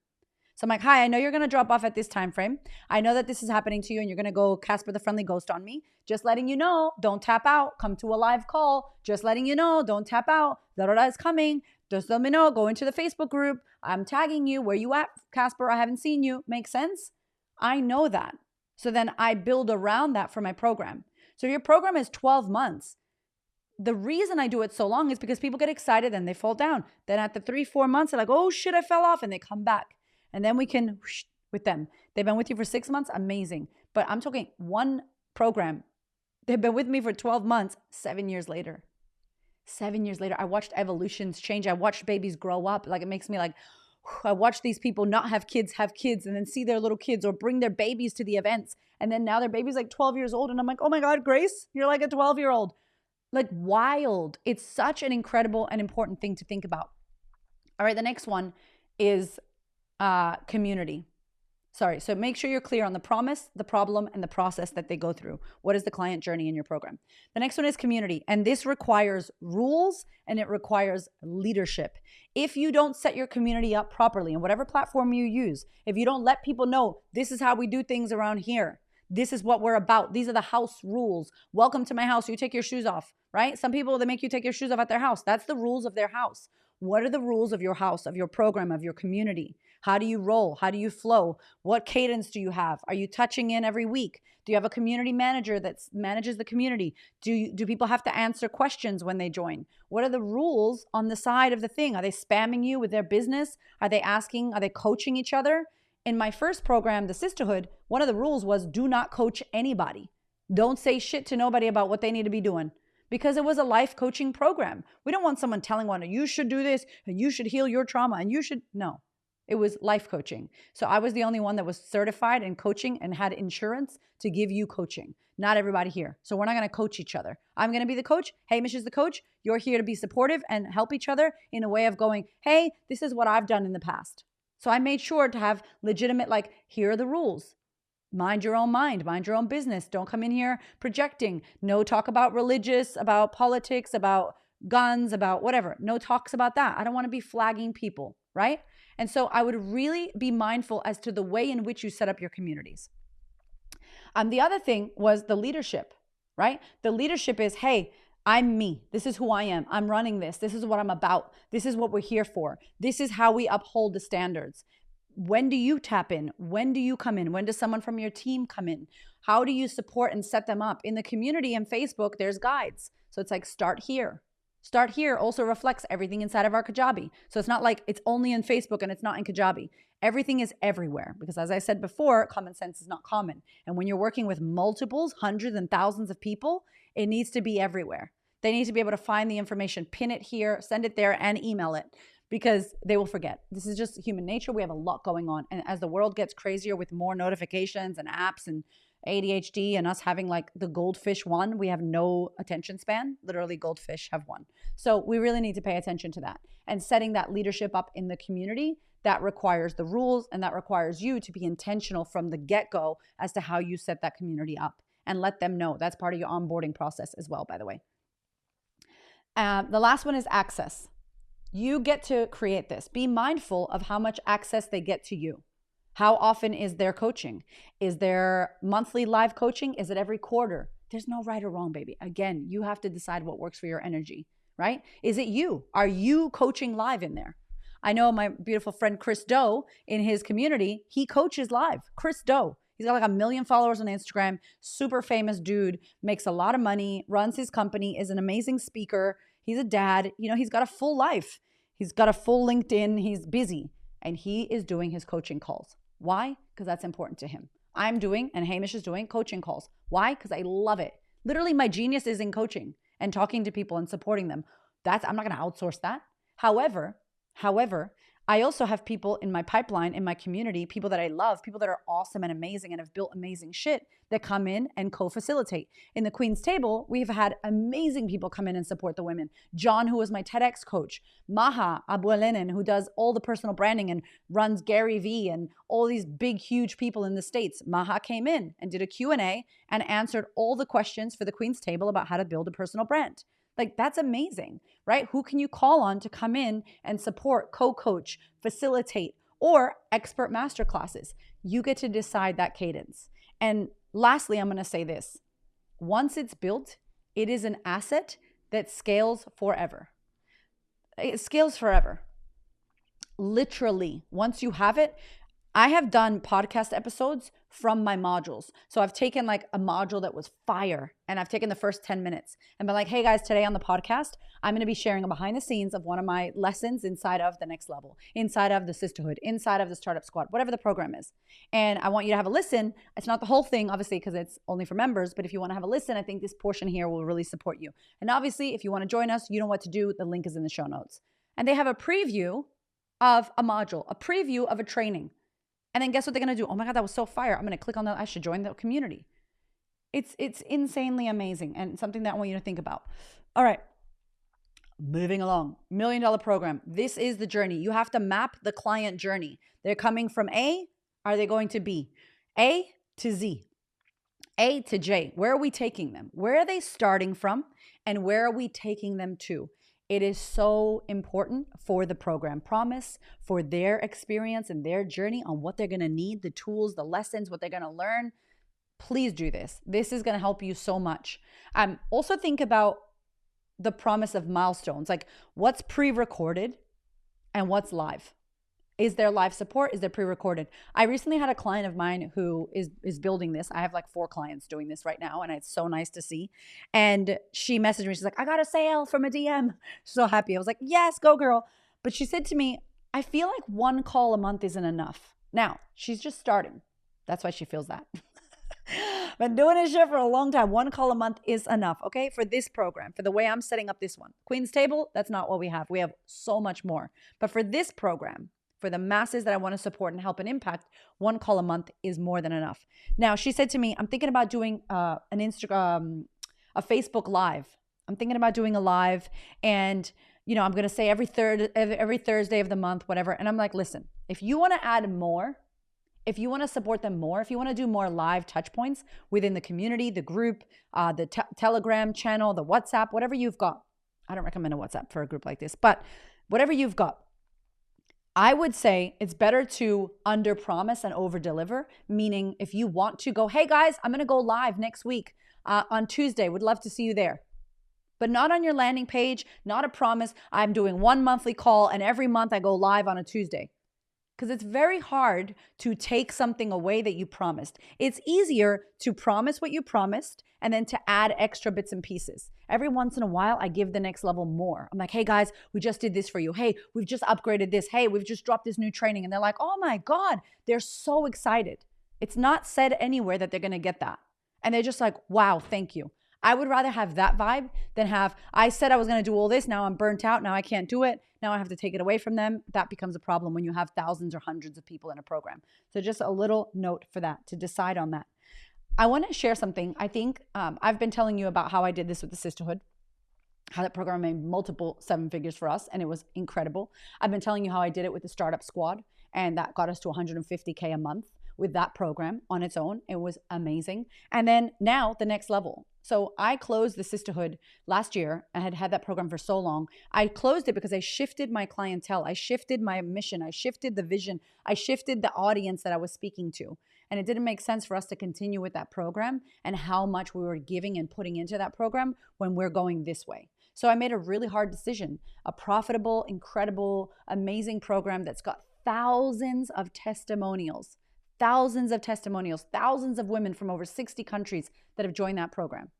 So I'm like, hi, I know you're going to drop off at this time frame. I know that this is happening to you and you're going to go Casper the Friendly Ghost on me. Just letting you know, don't tap out. Come to a live call. Just letting you know, don't tap out. Da-da-da is coming. Just let me know. Go into the Facebook group. I'm tagging you. Where you at, Casper? I haven't seen you. Make sense? I know that. So then I build around that for my program. So if your program is 12 months, the reason I do it so long is because people get excited and they fall down. Then at the 3-4 months, they're like, oh shit, I fell off, and they come back. And then we can with them. They've been with you for 6 months, amazing. But I'm talking one program. They've been with me for 12 months, 7 years later. 7 years later, I watched evolutions change. I watched babies grow up. Like, it makes me like, I watch these people not have kids, and then see their little kids or bring their babies to the events. And then now their baby's like 12 years old. And I'm like, oh my God, Grace, you're like a 12-year-old. Like, wild. It's such an incredible and important thing to think about. All right, the next one is community. So make sure you're clear on the promise, the problem, and the process that they go through. What is the client journey in your program? The next one is community. And this requires rules and it requires leadership. If you don't set your community up properly in whatever platform you use, if you don't let people know this is how we do things around here, This is what we're about. These are the house rules. Welcome to my house. You take your shoes off, right? Some people, they make you take your shoes off at their house. That's the rules of their house. What are the rules of your house, of your program, of your community? How do you roll? How do you flow? What cadence do you have? Are you touching in every week? Do you have a community manager that manages the community? Do people have to answer questions when they join? What are the rules on the side of the thing? Are they spamming you with their business? Are they coaching each other? In my first program, the Sisterhood, one of the rules was do not coach anybody. Don't say shit to nobody about what they need to be doing, because it was a life coaching program. We don't want someone telling one, you should do this, and you should heal your trauma, and you should, no. It was life coaching. So I was the only one that was certified in coaching and had insurance to give you coaching. Not everybody here. So we're not going to coach each other. I'm going to be the coach. Hamish is the coach. You're here to be supportive and help each other in a way of going, hey, this is what I've done in the past. So I made sure to have legitimate, here are the rules. Mind your own mind, mind your own business. Don't come in here projecting. No talk about religious, about politics, about guns, about whatever. No talks about that. I don't want to be flagging people, right? And so I would really be mindful as to the way in which you set up your communities. The other thing was the leadership, right? The leadership is, hey, I'm me. This is who I am. I'm running this. This is what I'm about. This is what we're here for. This is how we uphold the standards. When do you tap in? When do you come in? When does someone from your team come in? How do you support and set them up? In the community and Facebook, there's guides. So it's like, start here. Start here also reflects everything inside of our Kajabi. So it's not like it's only in Facebook and it's not in Kajabi. Everything is everywhere because, as I said before, common sense is not common. And when you're working with multiples, hundreds and thousands of people, it needs to be everywhere. They need to be able to find the information, pin it here, send it there, and email it, because they will forget. This is just human nature. We have a lot going on. And as the world gets crazier with more notifications and apps and ADHD and us having the goldfish one, we have no attention span. Literally, goldfish have one. So we really need to pay attention to that. And setting that leadership up in the community, that requires the rules, and that requires you to be intentional from the get-go as to how you set that community up and let them know. That's part of your onboarding process as well, by the way. The last one is access. You get to create this. Be mindful of how much access they get to you. How often is their coaching? Is there monthly live coaching? Is it every quarter? There's no right or wrong, baby. Again, you have to decide what works for your energy, right? Is it you? Are you coaching live in there? I know my beautiful friend Chris Doe in his community, he coaches live. Chris Doe. He's got 1 million followers on Instagram, super famous dude, makes a lot of money, runs his company, is an amazing speaker. He's a dad. He's got a full life. He's got a full LinkedIn. He's busy. And he is doing his coaching calls. Why? Because that's important to him. I'm doing, and Hamish is doing, coaching calls. Why? Because I love it. Literally, my genius is in coaching and talking to people and supporting them. I'm not going to outsource that. However, I also have people in my pipeline, in my community, people that I love, people that are awesome and amazing and have built amazing shit that come in and co-facilitate. In the Queen's Table, we've had amazing people come in and support the women. John, who was my TEDx coach, Maha Abuelenen, who does all the personal branding and runs Gary Vee and all these big, huge people in the States. Maha came in and did a Q&A and answered all the questions for the Queen's Table about how to build a personal brand. That's amazing, right? Who can you call on to come in and support, co-coach, facilitate, or expert masterclasses? You get to decide that cadence. And lastly, I'm going to say this. Once it's built, it is an asset that scales forever. It scales forever. Literally, once you have it, I have done podcast episodes from my modules. So I've taken a module that was fire, and I've taken the first 10 minutes and been like, hey guys, today on the podcast, I'm going to be sharing a behind the scenes of one of my lessons inside of the Next Level, inside of the Sisterhood, inside of the Startup Squad, whatever the program is. And I want you to have a listen. It's not the whole thing, obviously, because it's only for members. But if you want to have a listen, I think this portion here will really support you. And obviously, if you want to join us, you know what to do. The link is in the show notes. And they have a preview of a module, a preview of a training. And then guess what they're going to do? Oh my God, that was so fire. I'm going to click on that. I should join the community. It's insanely amazing and something that I want you to think about. All right. Moving along. $1 million program. This is the journey. You have to map the client journey. They're coming from A. Are they going to B? A to Z. A to J. Where are we taking them? Where are they starting from? And where are we taking them to? It is so important for the program promise, for their experience and their journey on what they're going to need, the tools, the lessons, what they're going to learn. please do this. This is going to help you so much. Also think about the promise of milestones, like what's pre-recorded and what's live. Is there live support? Is there pre-recorded? I recently had a client of mine who is building this. I have like 4 clients doing this right now, and it's so nice to see. And she messaged me. She's like, I got a sale from a DM. So happy. I was like, yes, go girl. But she said to me, I feel like 1 call a month isn't enough. Now, she's just starting. That's why she feels that. Been doing this shit for a long time. 1 call a month is enough, okay? For this program, for the way I'm setting up this one. Queen's Table, that's not what we have. We have so much more. But for this program, for the masses that I want to support and help and impact, 1 call a month is more than enough. Now, she said to me, I'm thinking about doing an Instagram, a Facebook Live. I'm thinking about doing a live, and I'm going to say every Thursday of the month, whatever. And I'm like, listen, if you want to add more, if you want to support them more, if you want to do more live touch points within the community, the group, the Telegram channel, the WhatsApp, whatever you've got. I don't recommend a WhatsApp for a group like this, but whatever you've got, I would say it's better to under promise and over deliver. Meaning if you want to go, hey guys, I'm going to go live next week on Tuesday. Would love to see you there. But not on your landing page, not a promise. I'm doing 1 monthly call and every month I go live on a Tuesday. Because it's very hard to take something away that you promised. It's easier to promise what you promised and then to add extra bits and pieces. Every once in a while, I give the next level more. I'm like, hey guys, we just did this for you. Hey, we've just upgraded this. Hey, we've just dropped this new training. And they're like, oh my God, they're so excited. It's not said anywhere that they're going to get that. And they're just like, wow, thank you. I would rather have that vibe than have, I said I was going to do all this. Now I'm burnt out. Now I can't do it. Now I have to take it away from them. That becomes a problem when you have thousands or hundreds of people in a program. So just a little note for that, to decide on that. I want to share something. I think I've been telling you about how I did this with the sisterhood, how that program made multiple 7 figures for us, and it was incredible. I've been telling you how I did it with the startup squad, and that got us to 150K a month with that program on its own. It was amazing. And then now the next level. So I closed the sisterhood last year. I had had that program for so long. I closed it because I shifted my clientele. I shifted my mission. I shifted the vision. I shifted the audience that I was speaking to. And it didn't make sense for us to continue with that program and how much we were giving and putting into that program when we're going this way. So I made a really hard decision, a profitable, incredible, amazing program that's got thousands of testimonials. Thousands of women from over 60 countries that have joined that program.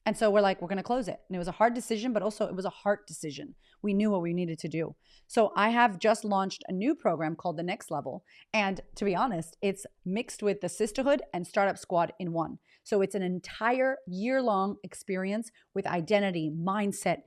And so we're like, we're going to close it. And it was a hard decision, but also it was a heart decision. We knew what we needed to do. So I have just launched a new program called The Next Level. And to be honest, it's mixed with the sisterhood and startup squad in one. So it's an entire year-long experience with identity, mindset,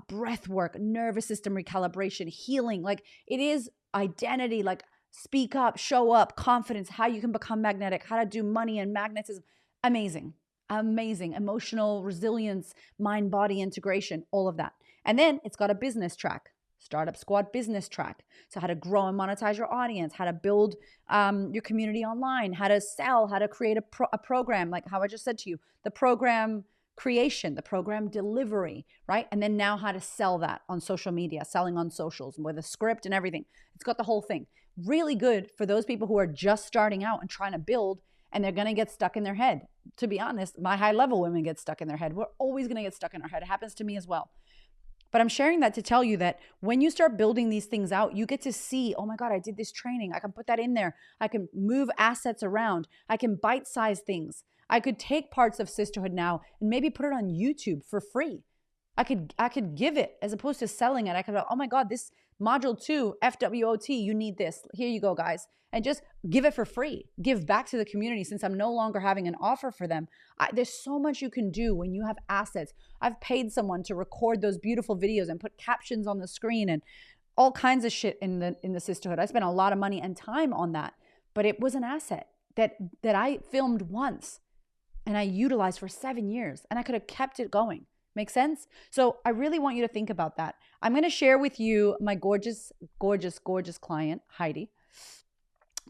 breath work, nervous system recalibration, healing. Like it is identity, like speak up, show up, confidence, how you can become magnetic, how to do money and magnetism. Amazing. Emotional resilience, mind-body integration, all of that. And then it's got a business track, Startup Squad business track. So how to grow and monetize your audience, how to build your community online, how to sell, how to create a program, like how I just said to you, the program creation, the program delivery, right? And then now how to sell that on social media, selling on socials with a script and everything. It's got the whole thing. Really good for those people who are just starting out and trying to build, and they're going to get stuck in their head. To be honest, my high level women get stuck in their head. We're always going to get stuck in our head. It happens to me as well. But I'm sharing that to tell you that when you start building these things out, you get to see, oh my God, I did this training. I can put that in there. I can move assets around. I can bite-size things. I could take parts of sisterhood now and maybe put it on YouTube for free. I could give it as opposed to selling it. I could go, oh my God, this module 2, FWOT, you need this. Here you go, guys. And just give it for free. Give back to the community since I'm no longer having an offer for them. There's so much you can do when you have assets. I've paid someone to record those beautiful videos and put captions on the screen and all kinds of shit in the sisterhood. I spent a lot of money and time on that, but it was an asset that I filmed once and I utilized for 7 years, and I could have kept it going. Make sense? So I really want you to think about that. I'm going to share with you my gorgeous, gorgeous, gorgeous client, Heidi.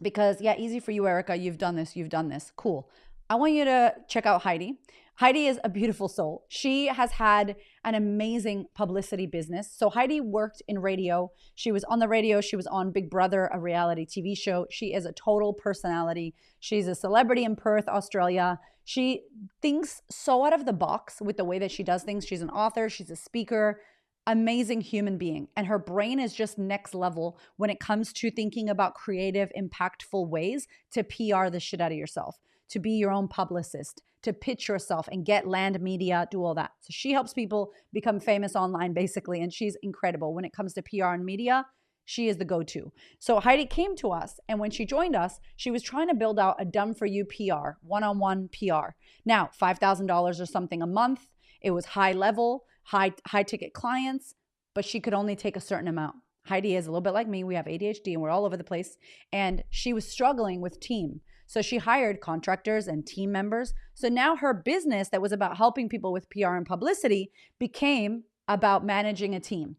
Because, yeah, easy for you, Erika. You've done this. Cool. I want you to check out Heidi. Heidi is a beautiful soul. She has had an amazing publicity business. So Heidi worked in radio. She was on the radio. She was on Big Brother, a reality TV show. She is a total personality. She's a celebrity in Perth, Australia. She thinks so out of the box with the way that she does things. She's an author. She's a speaker. Amazing human being. And her brain is just next level when it comes to thinking about creative, impactful ways to PR the shit out of yourself, to be your own publicist, to pitch yourself and get land media, do all that. So she helps people become famous online basically, and she's incredible. When it comes to PR and media, she is the go-to. So Heidi came to us, and when she joined us, she was trying to build out a done-for-you PR, one-on-one PR. Now, $5,000 or something a month. It was high level, high ticket clients, but she could only take a certain amount. Heidi is a little bit like me. We have ADHD and we're all over the place. And she was struggling with team. So she hired contractors and team members. So now her business that was about helping people with PR and publicity became about managing a team.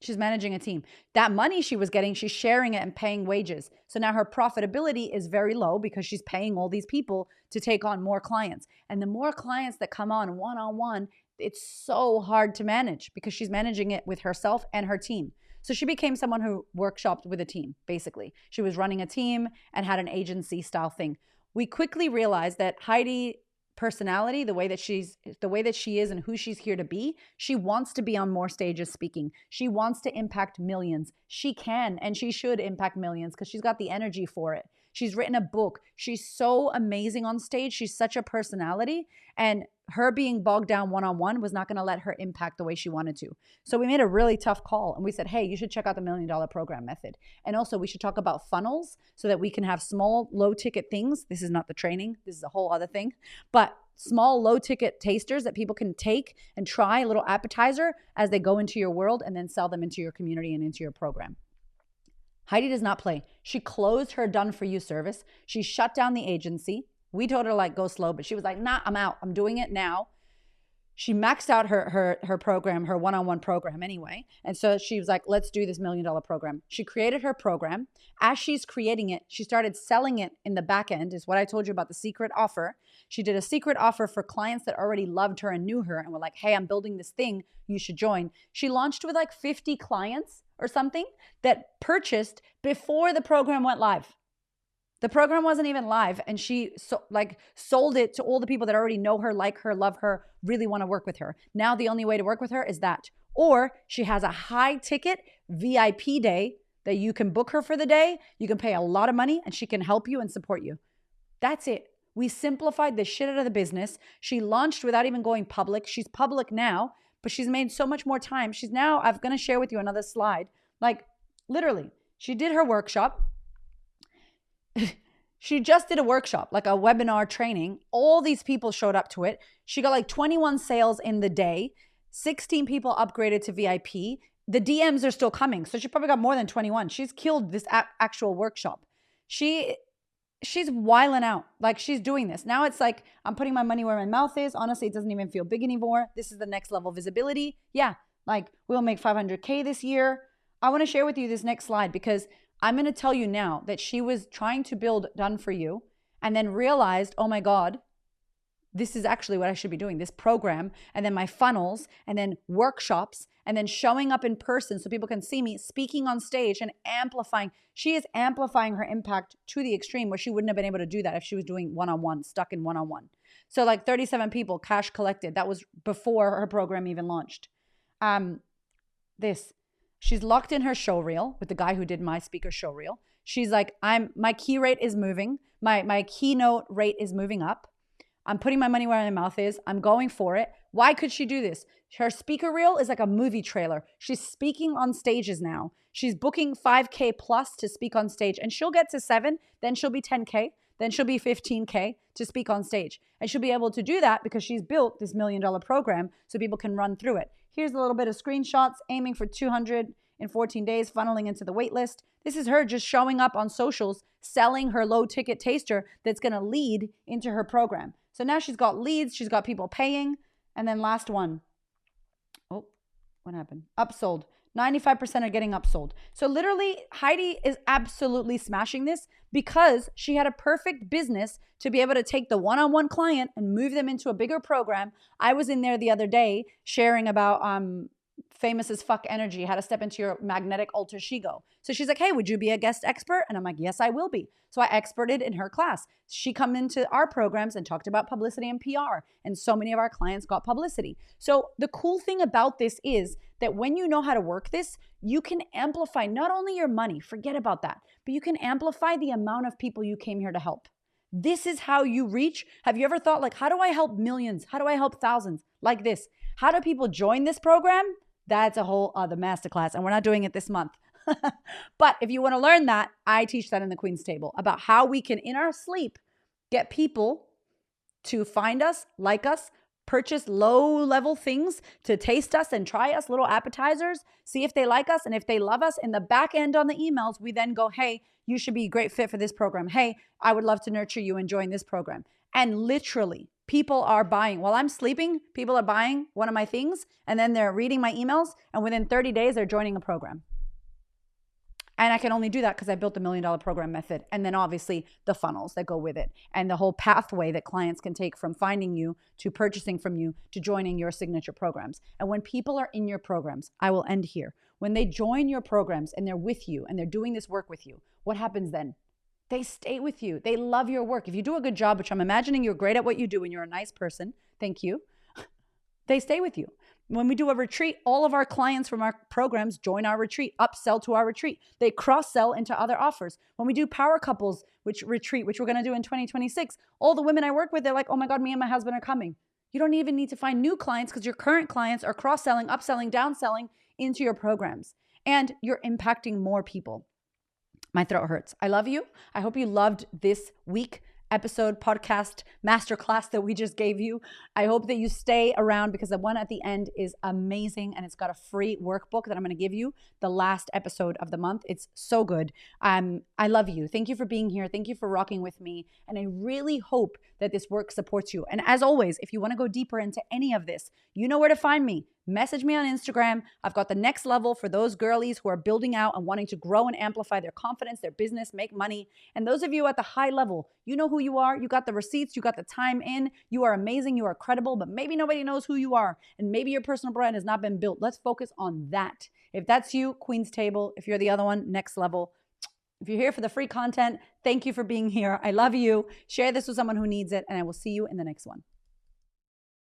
She's managing a team. That money she was getting, she's sharing it and paying wages. So now her profitability is very low because she's paying all these people to take on more clients. And the more clients that come on one-on-one, it's so hard to manage because she's managing it with herself and her team. So she became someone who workshopped with a team, basically. She was running a team and had an agency style thing. We quickly realized that Heidi personality, the way that she is and who she's here to be, she wants to be on more stages speaking. She wants to impact millions. She can and she should impact millions because she's got the energy for it. She's written a book. She's so amazing on stage. She's such a personality, and her being bogged down one-on-one was not going to let her impact the way she wanted to. So we made a really tough call and we said, hey, you should check out the $1 Million Program method. And also we should talk about funnels so that we can have small, low ticket things. This is not the training. This is a whole other thing, but small, low ticket tasters that people can take and try, a little appetizer as they go into your world and then sell them into your community and into your program. Heidi does not play. She closed her done for you service. She shut down the agency. We told her like, go slow, but she was like, nah, I'm out. I'm doing it now. She maxed out her program, her one-on-one program anyway. And so she was like, let's do this $1 Million Program. She created her program. As she's creating it, she started selling it in the back end, is what I told you about the secret offer. She did a secret offer for clients that already loved her and knew her and were like, hey, I'm building this thing. You should join. She launched with like 50 clients or something that purchased before the program went live. The program wasn't even live, and she sold it to all the people that already know her, like her, love her, really want to work with her. Now the only way to work with her is that. Or she has a high ticket VIP day that you can book her for the day. You can pay a lot of money and she can help you and support you. That's it. We simplified the shit out of the business. She launched without even going public. She's public now, but she's made so much more time. She's now, I'm going to share with you another slide. Like literally, she did her workshop. She just did a workshop, like a webinar training. All these people showed up to it. She got like 21 sales in the day. 16 people upgraded to VIP. The DMs are still coming. So she probably got more than 21. She's killed this actual workshop. She's wiling out. Like she's doing this. Now it's like, I'm putting my money where my mouth is. Honestly, it doesn't even feel big anymore. This is the next level visibility. Yeah, like we'll make 500K this year. I want to share with you this next slide because I'm going to tell you now that she was trying to build done for you and then realized, oh my God, this is actually what I should be doing, this program, and then my funnels, and then workshops, and then showing up in person so people can see me speaking on stage and amplifying. She is amplifying her impact to the extreme where she wouldn't have been able to do that if she was doing one-on-one, stuck in one-on-one. So like 37 people cash collected. That was before her program even launched. She's locked in her show reel with the guy who did my speaker show reel. She's like, my key rate is moving. My keynote rate is moving up. I'm putting my money where my mouth is. I'm going for it. Why could she do this? Her speaker reel is like a movie trailer. She's speaking on stages now. She's booking 5K plus to speak on stage, and she'll get to 7, then she'll be 10K, then she'll be 15K to speak on stage. And she'll be able to do that because she's built this $1 Million Program so people can run through it. Here's a little bit of screenshots, aiming for 200 in 14 days, funneling into the wait list. This is her just showing up on socials, selling her low ticket taster that's going to lead into her program. So now she's got leads, she's got people paying. And then last one. Oh, what happened? Upsold. 95% are getting upsold. So literally, Heidi is absolutely smashing this because she had a perfect business to be able to take the one-on-one client and move them into a bigger program. I was in there the other day sharing about famous as fuck energy, how to step into your magnetic alter ego. So she's like, hey, would you be a guest expert? And I'm like, yes, I will be. So I experted in her class. She come into our programs and talked about publicity and PR. And so many of our clients got publicity. So the cool thing about this is that when you know how to work this, you can amplify not only your money, forget about that, but you can amplify the amount of people you came here to help. This is how you reach. Have you ever thought, like, how do I help millions? How do I help thousands? Like this. How do people join this program? That's a whole other masterclass, and we're not doing it this month. But if you want to learn that, I teach that in the Queen's Table about how we can, in our sleep, get people to find us, like us, purchase low-level things to taste us and try us, little appetizers, see if they like us, and if they love us. In the back end on the emails, we then go, hey, you should be a great fit for this program. Hey, I would love to nurture you and join this program. And literally, people are buying. While I'm sleeping, people are buying one of my things, and then they're reading my emails, and within 30 days, they're joining a program. And I can only do that because I built the $1 Million Program method. And then obviously the funnels that go with it and the whole pathway that clients can take from finding you to purchasing from you to joining your signature programs. And when people are in your programs, I will end here. When they join your programs and they're with you and they're doing this work with you, what happens then? They stay with you. They love your work. If you do a good job, which I'm imagining you're great at what you do and you're a nice person, thank you, they stay with you. When we do a retreat, all of our clients from our programs join our retreat, upsell to our retreat. They cross-sell into other offers. When we do Power Couples, which we're going to do in 2026, all the women I work with, they're like, oh my God, me and my husband are coming. You don't even need to find new clients because your current clients are cross-selling, upselling, downselling into your programs. And you're impacting more people. My throat hurts. I love you. I hope you loved this week episode, podcast, masterclass that we just gave you. I hope that you stay around because the one at the end is amazing and it's got a free workbook that I'm going to give you the last episode of the month. It's so good. I love you. Thank you for being here. Thank you for rocking with me. And I really hope that this work supports you. And as always, if you want to go deeper into any of this, you know where to find me. Message me on Instagram. I've got the next level for those girlies who are building out and wanting to grow and amplify their confidence, their business, make money. And those of you at the high level, you know who you are. You got the receipts. You got the time in. You are amazing. You are credible, but maybe nobody knows who you are. And maybe your personal brand has not been built. Let's focus on that. If that's you, Queen's Table. If you're the other one, next level. If you're here for the free content, thank you for being here. I love you. Share this with someone who needs it, and I will see you in the next one.